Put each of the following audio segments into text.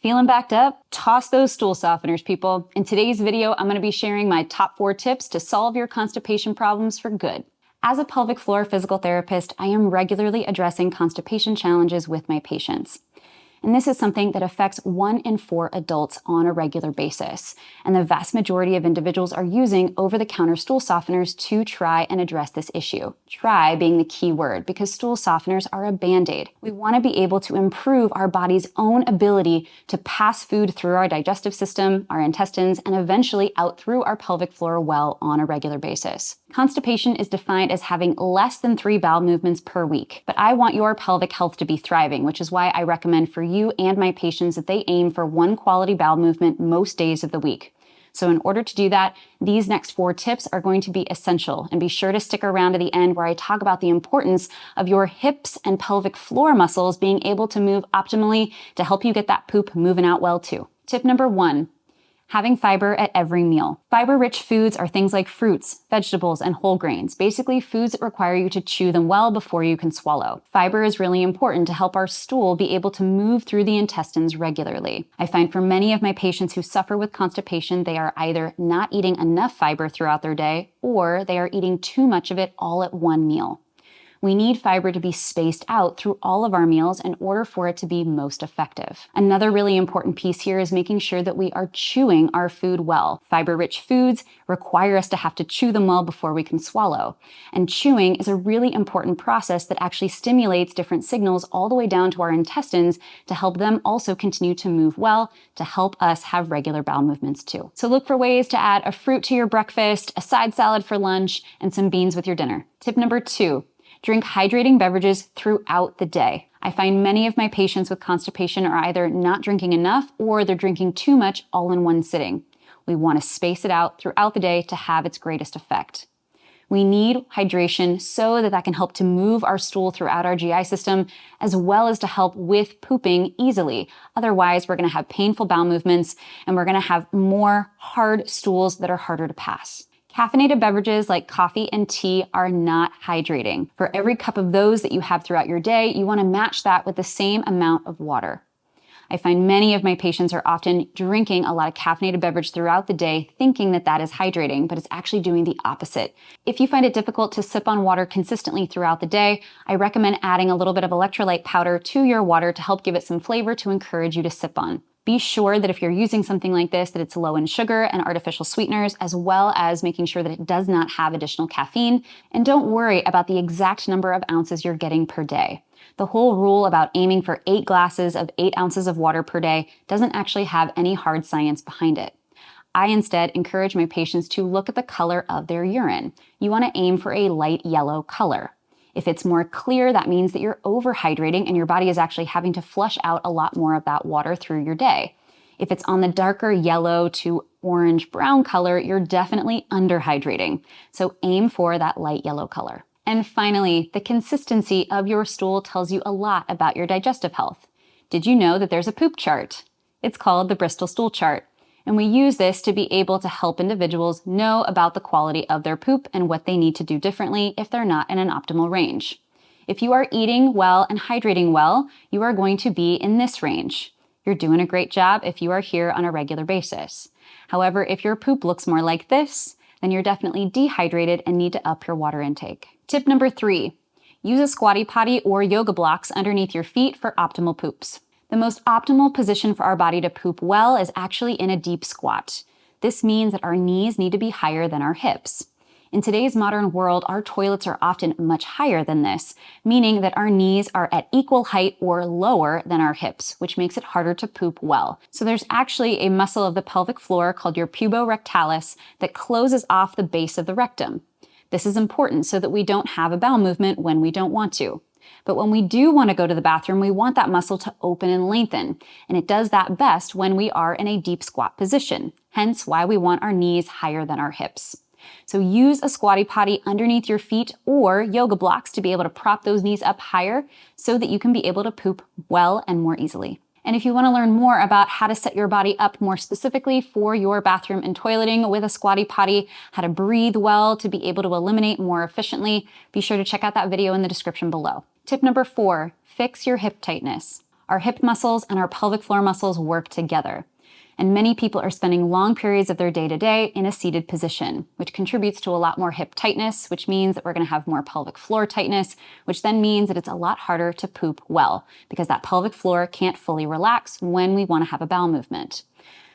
Feeling backed up? Toss those stool softeners, people. In today's video, I'm going to be sharing my top 4 tips to solve your constipation problems for good. As a pelvic floor physical therapist, I am regularly addressing constipation challenges with my patients. And this is something that affects 1 in 4 adults on a regular basis. And the vast majority of individuals are using over-the-counter stool softeners to try and address this issue. Try being the key word, because stool softeners are a band-aid. We want to be able to improve our body's own ability to pass food through our digestive system, our intestines, and eventually out through our pelvic floor well on a regular basis. Constipation is defined as having less than 3 bowel movements per week, but I want your pelvic health to be thriving, which is why I recommend for you and my patients that they aim for 1 quality bowel movement most days of the week. So in order to do that, these next 4 tips are going to be essential, and be sure to stick around to the end where I talk about the importance of your hips and pelvic floor muscles being able to move optimally to help you get that poop moving out well too. Tip number 1. Having fiber at every meal. Fiber-rich foods are things like fruits, vegetables, and whole grains, basically foods that require you to chew them well before you can swallow. Fiber is really important to help our stool be able to move through the intestines regularly. I find for many of my patients who suffer with constipation, they are either not eating enough fiber throughout their day, or they are eating too much of it all at one meal. We need fiber to be spaced out through all of our meals in order for it to be most effective. Another really important piece here is making sure that we are chewing our food well. Fiber-rich foods require us to have to chew them well before we can swallow. And chewing is a really important process that actually stimulates different signals all the way down to our intestines to help them also continue to move well, to help us have regular bowel movements too. So look for ways to add a fruit to your breakfast, a side salad for lunch, and some beans with your dinner. Tip number 2. Drink hydrating beverages throughout the day. I find many of my patients with constipation are either not drinking enough or they're drinking too much all in one sitting. We want to space it out throughout the day to have its greatest effect. We need hydration so that can help to move our stool throughout our GI system, as well as to help with pooping easily. Otherwise, we're going to have painful bowel movements and we're going to have more hard stools that are harder to pass. Caffeinated beverages like coffee and tea are not hydrating. For every cup of those that you have throughout your day, you want to match that with the same amount of water. I find many of my patients are often drinking a lot of caffeinated beverage throughout the day, thinking that that is hydrating, but it's actually doing the opposite. If you find it difficult to sip on water consistently throughout the day, I recommend adding a little bit of electrolyte powder to your water to help give it some flavor to encourage you to sip on. Be sure that if you're using something like this, that it's low in sugar and artificial sweeteners, as well as making sure that it does not have additional caffeine. And don't worry about the exact number of ounces you're getting per day. The whole rule about aiming for 8 glasses of 8 ounces of water per day doesn't actually have any hard science behind it. I instead encourage my patients to look at the color of their urine. You want to aim for a light yellow color. If it's more clear, that means that you're overhydrating and your body is actually having to flush out a lot more of that water through your day. If it's on the darker yellow to orange-brown color, you're definitely underhydrating. So aim for that light yellow color. And finally, the consistency of your stool tells you a lot about your digestive health. Did you know that there's a poop chart? It's called the Bristol Stool Chart. And we use this to be able to help individuals know about the quality of their poop and what they need to do differently if they're not in an optimal range. If you are eating well and hydrating well, you are going to be in this range. You're doing a great job if you are here on a regular basis. However, if your poop looks more like this, then you're definitely dehydrated and need to up your water intake. Tip number 3, use a squatty potty or yoga blocks underneath your feet for optimal poops. The most optimal position for our body to poop well is actually in a deep squat. This means that our knees need to be higher than our hips. In today's modern world, our toilets are often much higher than this, meaning that our knees are at equal height or lower than our hips, which makes it harder to poop well. So there's actually a muscle of the pelvic floor called your puborectalis that closes off the base of the rectum. This is important so that we don't have a bowel movement when we don't want to. But when we do want to go to the bathroom, we want that muscle to open and lengthen. And it does that best when we are in a deep squat position. Hence why we want our knees higher than our hips. So use a squatty potty underneath your feet or yoga blocks to be able to prop those knees up higher so that you can be able to poop well and more easily. And if you want to learn more about how to set your body up more specifically for your bathroom and toileting with a squatty potty, how to breathe well to be able to eliminate more efficiently, be sure to check out that video in the description below. Tip number 4, fix your hip tightness. Our hip muscles and our pelvic floor muscles work together. And many people are spending long periods of their day-to-day in a seated position, which contributes to a lot more hip tightness, which means that we're going to have more pelvic floor tightness, which then means that it's a lot harder to poop well, because that pelvic floor can't fully relax when we want to have a bowel movement.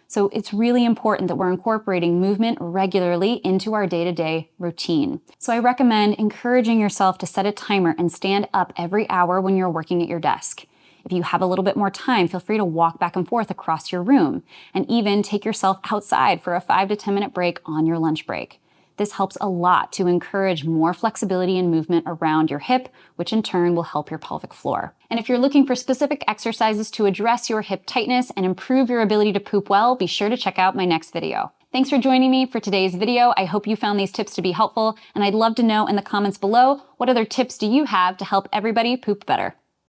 So it's really important that we're incorporating movement regularly into our day-to-day routine. So I recommend encouraging yourself to set a timer and stand up every hour when you're working at your desk. If you have a little bit more time, feel free to walk back and forth across your room, and even take yourself outside for a 5 to 10 minute break on your lunch break. This helps a lot to encourage more flexibility and movement around your hip, which in turn will help your pelvic floor. And if you're looking for specific exercises to address your hip tightness and improve your ability to poop well, be sure to check out my next video. Thanks for joining me for today's video. I hope you found these tips to be helpful, and I'd love to know in the comments below, what other tips do you have to help everybody poop better?